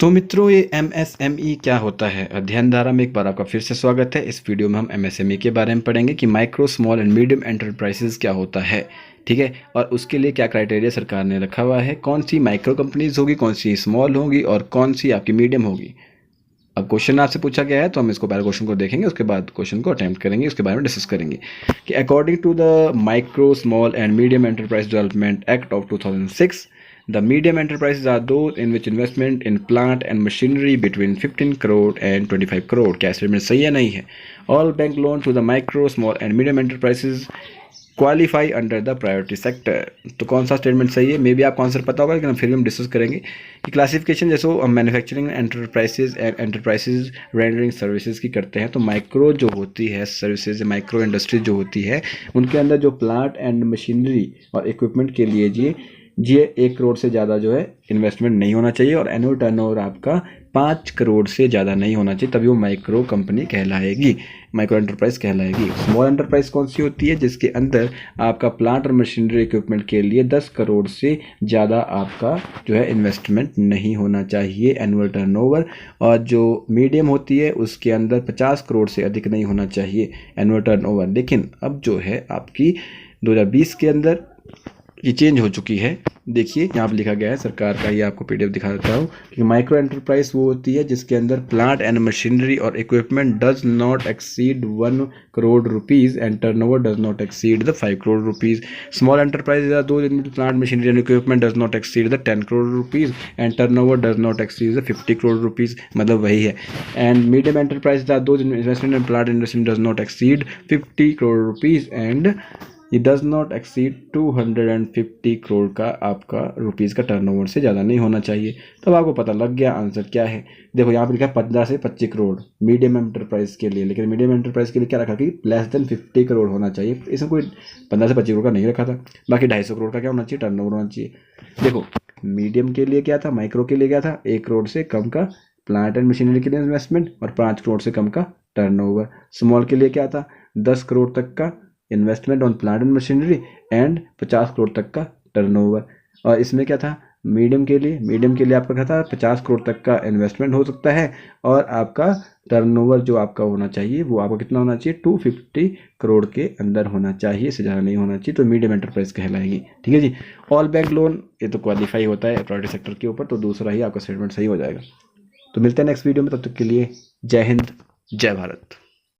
तो मित्रों, ये एमएसएमई क्या होता है? अध्ययन धारा में एक बार आपका फिर से स्वागत है। इस वीडियो में हम एमएसएमई के बारे में पढ़ेंगे कि micro small and medium enterprises क्या होता है। ठीक है, और उसके लिए क्या क्राइटेरिया सरकार ने रखा हुआ है, कौन सी माइक्रो कंपनीज होगी, कौन सी स्मॉल होगी और कौन सी आपकी मीडियम होगी। अब क्वेश्चन आपसे पूछा गया है तो हम इसको पहले क्वेश्चन को देखेंगे, उसके बाद क्वेश्चन को अटेम्प्ट करेंगे, उसके बारे में डिस्कस करेंगे कि according to the micro small and medium enterprise development act of 2006, the medium enterprises are those in which investment in plant and machinery between 15 crore and 25 crore। क्या स्टेटमेंट सही है? नहीं है। All bank loan to the micro small and medium enterprises qualify under the priority sector. तो कौन सा statement सही है? मे भी आपको आंसर पता होगा, लेकिन फिर भी हम डिस्कस करेंगे कि क्लासिफिकेशन जैसे हम manufacturing enterprises and enterprises rendering services की करते हैं, तो माइक्रो जो होती है सर्विसेज, माइक्रो इंडस्ट्री जो होती है, उनके अंदर जो प्लांट एंड मशीनरी और इक्विपमेंट के लिए जी 1 करोड़ से ज़्यादा जो है इन्वेस्टमेंट नहीं होना चाहिए और एनुअल टर्नओवर आपका 5 करोड़ से ज़्यादा नहीं होना चाहिए, तभी वो माइक्रो कंपनी कहलाएगी, माइक्रो एंटरप्राइज कहलाएगी। स्मॉल एंटरप्राइज कौन सी होती है? जिसके अंदर आपका प्लांट और मशीनरी इक्विपमेंट के लिए 10 करोड़ से ज़्यादा आपका जो है इन्वेस्टमेंट नहीं होना चाहिए एनुअल टर्नओवर। और जो मीडियम होती है उसके अंदर 50 करोड़ से अधिक नहीं होना चाहिए एनुअल टर्नओवर। लेकिन अब जो है आपकी 2020 के अंदर ये चेंज हो चुकी है। देखिए यहाँ पर लिखा गया है, सरकार का ही आपको पीडीएफ दिखा देता हूँ कि माइक्रो एंटरप्राइज वो होती है जिसके अंदर प्लांट एंड मशीनरी और equipment does not exceed 1 crore rupees and turnover does not exceed the 5 crore rupees. Small enterprise are दो जिनमें plant machinery and equipment does not exceed the 10 crore rupees and turnover does not exceed the 50 crore rupees, मतलब वही है। And medium enterprise are दो जिनमें investment and plant industry does not exceed 50 crore rupees and ये does not exceed 250 crore का आपका rupees का turnover से ज़्यादा नहीं होना चाहिए। तब आपको पता लग गया आंसर क्या है। देखो यहाँ पे लिखा है 15 से 25 करोड़ मीडियम एंटरप्राइज के लिए, लेकिन मीडियम एंटरप्राइज के लिए क्या रखा कि लेस देन 50 करोड़ होना चाहिए। इसमें कोई 15 से 25 करोड़ का नहीं रखा था। बाकी 250 करोड़ का क्या होना चाहिए? टर्नओवर होना चाहिए। देखो मीडियम के लिए क्या था, माइक्रो के लिए क्या था, 1 करोड़ से कम का प्लांट एंड मशीनरी के लिए इन्वेस्टमेंट और 5 करोड़ से कम का टर्नओवर। स्मॉल के लिए क्या था, 10 करोड़ तक का investment on plant and machinery and 50 crore तक का टर्नओवर। और इसमें क्या था, मीडियम के लिए आपका क्या था, 50 करोड़ तक का इन्वेस्टमेंट हो सकता है और आपका टर्नओवर जो आपका होना चाहिए वो आपका कितना होना चाहिए, 250 करोड़ के अंदर होना चाहिए, इससे ज़्यादा नहीं होना चाहिए, तो मीडियम एंटरप्राइज कहलाएगी। ठीक है जी। ऑल बैंक लोन ये तो क्वालिफाई होता है प्राइवेट सेक्टर के ऊपर, तो दूसरा ही आपका स्टेटमेंट सही हो जाएगा। तो मिलते हैं नेक्स्ट वीडियो में, तब तक के लिए जय हिंद, जय भारत।